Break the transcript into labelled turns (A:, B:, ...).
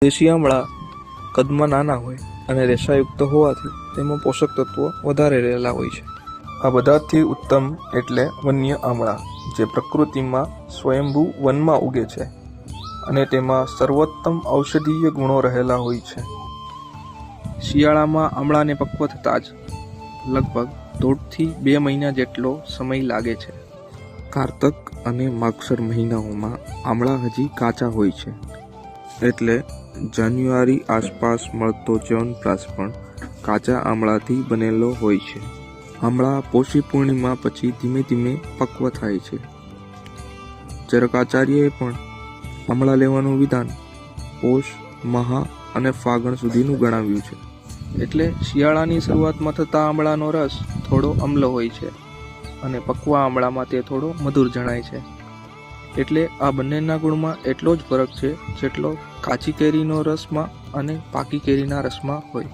A: દેશી આમળા કદમાં નાના હોય અને રેસાયુક્ત હોવાથી તેમાં પોષક તત્વો વધારે રહેલા હોય છે. આ બધાથી ઉત્તમ એટલે વન્ય આમળા, જે પ્રકૃતિમાં સ્વયંભૂ વનમાં ઉગે છે અને તેમાં સર્વોત્તમ ઔષધીય ગુણો રહેલા હોય છે. શિયાળામાં આમળાને પક્વ થતાં જ લગભગ 1.5 થી 2 મહિના જેટલો સમય લાગે છે. કારતક અને માગસર મહિનાઓમાં આમળા હજી કાચા હોય છે, એટલે જાન્યુઆરી આસપાસ મળતો ચ્યવનપ્રાશ પણ કાચા આમળાથી બનેલો હોય છે. આમળા પોષી પૂર્ણિમા પછી ધીમે ધીમે પક્વ થાય છે. ચરકાચાર્યએ પણ આમળા લેવાનું વિધાન પોષ, મહા અને ફાગણ સુધીનું ગણાવ્યું છે. એટલે શિયાળાની શરૂઆતમાં થતા આમળાનો રસ થોડો અમ્લ હોય છે અને પકવા આમળામાં તે થોડો મધુર જણાય છે. એટલે આ બંનેના ગુણમાં એટલો જ ફરક છે જેટલો કાચી કેરીનો રસમાં અને પાકી કેરીના રસમાં હોય.